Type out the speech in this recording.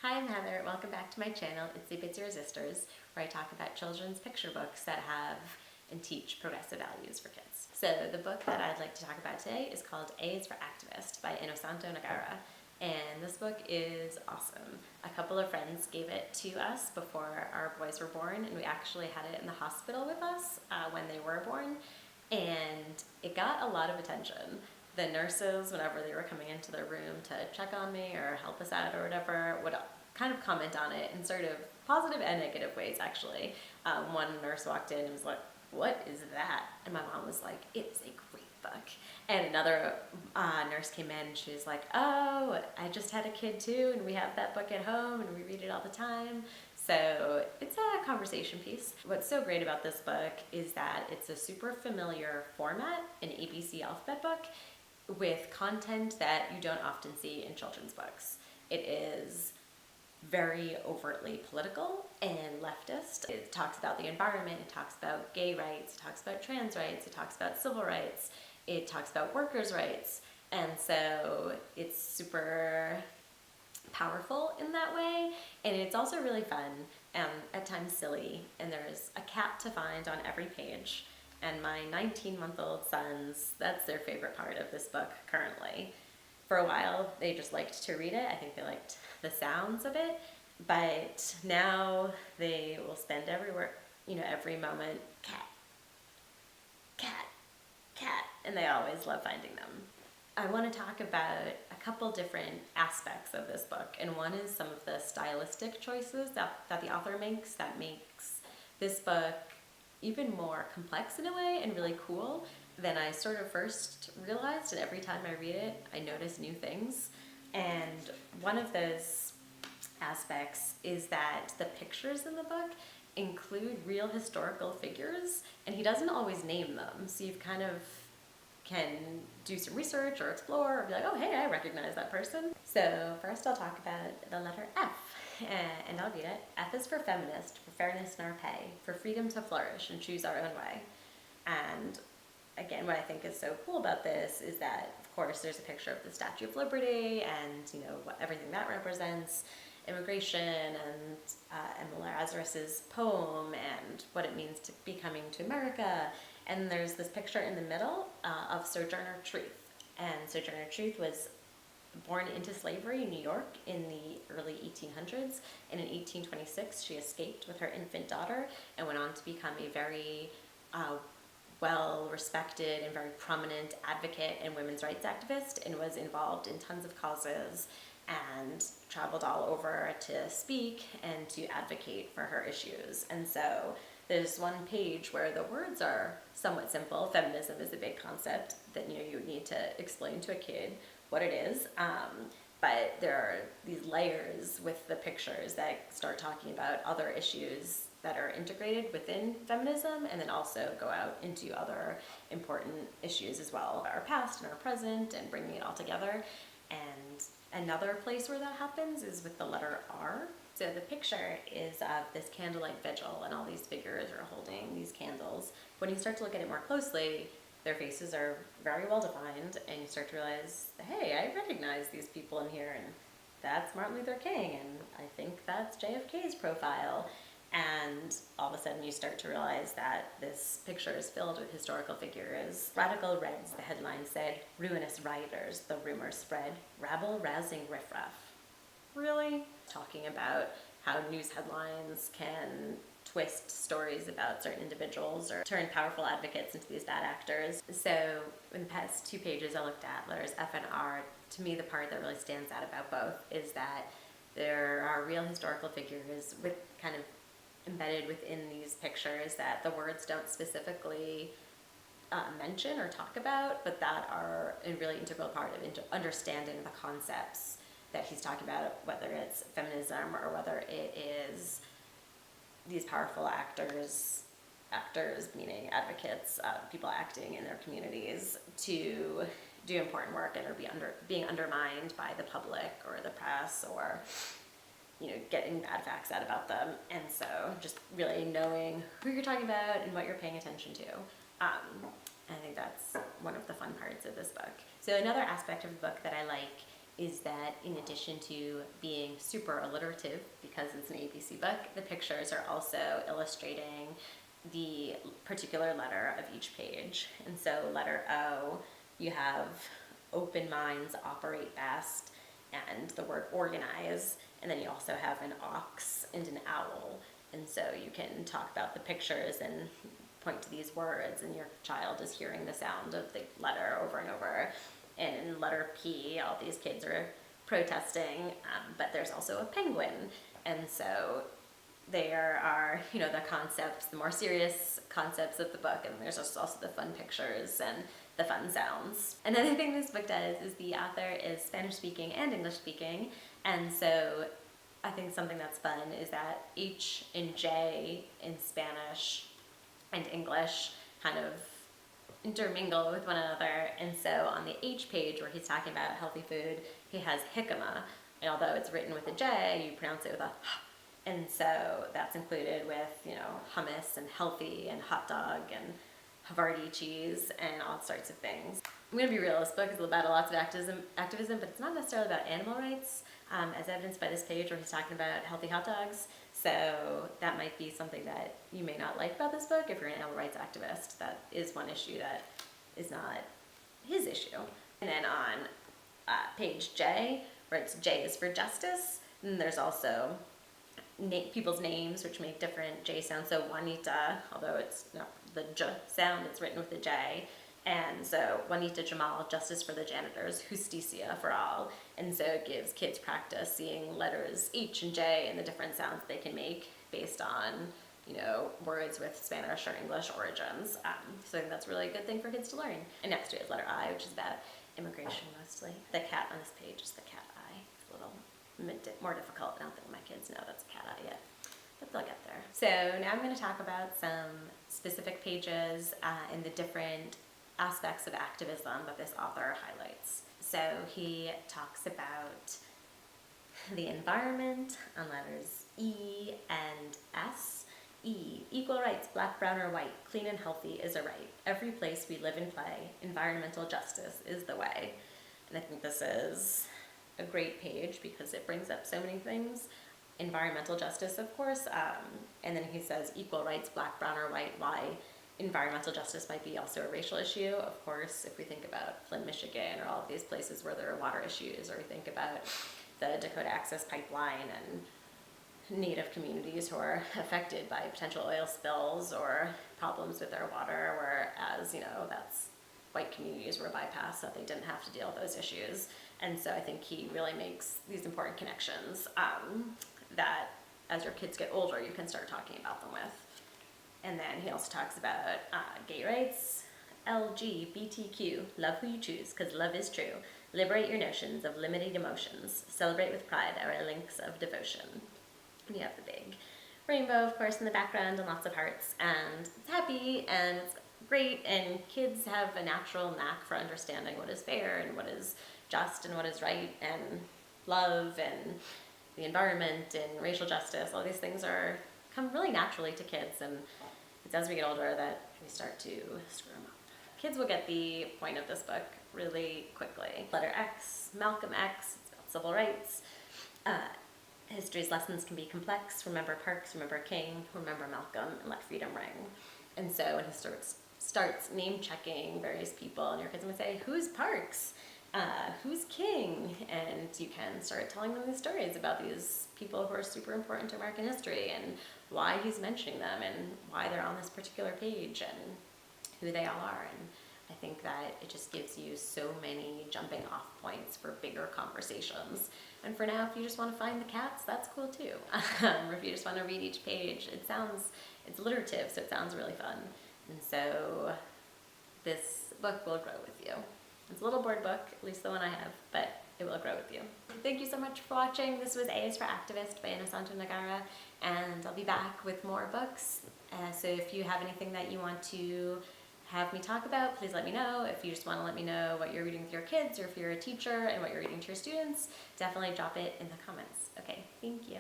Hi, I'm Heather. Welcome back to my channel, Itsy Bitsy Resistors, where I talk about children's picture books that have and teach progressive values for kids. So the book that I'd like to talk about today is called A is for Activist by Inosanto Nagara. And this book is awesome. A couple of friends gave it to us before our boys were born, and we actually had it in the hospital with us when they were born. And it got a lot of attention. The nurses, whenever they were coming into the room to check on me or help us out or whatever, would kind of comment on it in sort of positive and negative ways, actually. One nurse walked in and was like, "What is that?" And my mom was like, "It's a great book." And another nurse came in and she was like, "Oh, I just had a kid too, and we have that book at home and we read it all the time." So it's a conversation piece. What's so great about this book is that it's a super familiar format, an ABC alphabet book, with content that you don't often see in children's books. It is very overtly political and leftist. It talks about the environment, it talks about gay rights, it talks about trans rights, it talks about civil rights, it talks about workers' rights, and so it's super powerful in that way, and it's also really fun and at times silly, and there's a cat to find on every page. And my 19-month-old sons, that's their favorite part of this book currently. For a while, they just liked to read it. I think they liked the sounds of it. But now they will spend every moment, cat, cat, cat, and they always love finding them. I want to talk about a couple different aspects of this book, and one is some of the stylistic choices that the author makes that makes this book even more complex in a way and really cool than I sort of first realized, and every time I read it I notice new things. And one of those aspects is that the pictures in the book include real historical figures, and he doesn't always name them, so you kind of can do some research or explore or be like, "Oh hey, I recognize that person." So first I'll talk about the letter F, and I'll read it. F is for feminist, for fairness in our pay, for freedom to flourish and choose our own way. And again, what I think is so cool about this is that, of course, there's a picture of the Statue of Liberty and everything that represents, immigration, and Emma Lazarus's poem and what it means to be coming to America. And there's this picture in the middle of Sojourner Truth. And Sojourner Truth was born into slavery in New York in the early 1800s, and in 1826 she escaped with her infant daughter and went on to become a very well-respected and very prominent advocate and women's rights activist, and was involved in tons of causes and traveled all over to speak and to advocate for her issues. And so there's one page where the words are somewhat simple. Feminism is a big concept that you need to explain to a kid what it is, but there are these layers with the pictures that start talking about other issues that are integrated within feminism, and then also go out into other important issues as well, our past and our present, and bringing it all together. And another place where that happens is with the letter R. So the picture is of this candlelight vigil, and all these figures are holding these candles. When you start to look at it more closely, their faces are very well defined, and you start to realize, hey, I recognize these people in here, and that's Martin Luther King, and I think that's JFK's profile. And all of a sudden you start to realize that this picture is filled with historical figures. Radical Reds, the headline said, ruinous rioters, the rumors spread, rabble-rousing riffraff. Really? Talking about how news headlines can twist stories about certain individuals or turn powerful advocates into these bad actors. So in the past 2 pages I looked at, letters F and R. To me, the part that really stands out about both is that there are real historical figures with kind of embedded within these pictures that the words don't specifically mention or talk about, but that are a really integral part of understanding the concepts that he's talking about, whether it's feminism or whether it is these powerful actors meaning advocates, people acting in their communities to do important work and are being undermined by the public or the press, or getting bad facts out about them. And so just really knowing who you're talking about and what you're paying attention to. I think that's one of the fun parts of this book. So another aspect of the book that I like is that in addition to being super alliterative, because it's an ABC book, the pictures are also illustrating the particular letter of each page. And so letter O, you have open minds operate best, and the word organize, and then you also have an ox and an owl. And so you can talk about the pictures and point to these words, and your child is hearing the sound of the letter over and over. And in letter P, all these kids are protesting, but there's also a penguin. And so there are, the concepts, the more serious concepts of the book, and there's also the fun pictures and the fun sounds. Another thing this book does is the author is Spanish speaking and English speaking, and so I think something that's fun is that H and J in Spanish and English kind of intermingle with one another. And so on the H page where he's talking about healthy food, he has jicama, and although it's written with a J, you pronounce it with a h. And so that's included with, hummus and healthy and hot dog and Havarti cheese and all sorts of things. I'm going to be real, this book is about lots of activism, but it's not necessarily about animal rights, as evidenced by this page where he's talking about healthy hot dogs. So that might be something that you may not like about this book if you're an animal rights activist. That is one issue that is not his issue. And then on page J, where it's J is for justice, and there's also people's names which make different J sounds. So Juanita, although it's not the J sound, it's written with a J. And so Juanita Jamal, justice for the janitors, justicia for all. And so it gives kids practice seeing letters H and J and the different sounds they can make based on, words with Spanish or English origins. So I think that's a really good thing for kids to learn. And next to it is letter I, which is about immigration mostly. The cat on this page is the cat eye. It's a little more difficult. I don't think my kids know that's a cat eye yet, but they'll get there. So now I'm going to talk about some specific pages in the different aspects of activism that this author highlights. So he talks about the environment on letters E and S. E, equal rights, black, brown, or white, clean and healthy is a right. Every place we live and play, environmental justice is the way. And I think this is a great page because it brings up so many things. Environmental justice, of course, and then he says equal rights, black, brown, or white, why environmental justice might be also a racial issue. Of course, if we think about Flint, Michigan, or all of these places where there are water issues, or we think about the Dakota Access Pipeline and Native communities who are affected by potential oil spills or problems with their water, whereas, that's white communities were bypassed so that they didn't have to deal with those issues. And so I think he really makes these important connections that as your kids get older, you can start talking about them with. And then he also talks about gay rights, LGBTQ, love who you choose, because love is true. Liberate your notions of limited emotions. Celebrate with pride our links of devotion. And you have the big rainbow, of course, in the background, and lots of hearts. And it's happy, and it's great, and kids have a natural knack for understanding what is fair, and what is just, and what is right, and love, and the environment, and racial justice. All these things come really naturally to kids, and it's as we get older that we start to screw them up. Kids will get the point of this book really quickly. Letter X, Malcolm X, it's about civil rights. History's lessons can be complex. Remember Parks, remember King, remember Malcolm, and let freedom ring. And so when he starts name-checking various people, and your kids might say, who's Parks? Who's King? And you can start telling them these stories about these people who are super important to American history, and why he's mentioning them, and why they're on this particular page, and who they all are. And I think that it just gives you so many jumping off points for bigger conversations. And for now, if you just want to find the cats, that's cool too. Or if you just want to read each page, it's alliterative, so it sounds really fun. And so this book will grow with you. It's a little board book, at least the one I have, but it will grow with you. Thank you so much for watching. This was A is for Activist by Inosanto Nagara, and I'll be back with more books. So if you have anything that you want to have me talk about, please let me know. If you just want to let me know what you're reading with your kids, or if you're a teacher and what you're reading to your students, definitely drop it in the comments. Okay, thank you.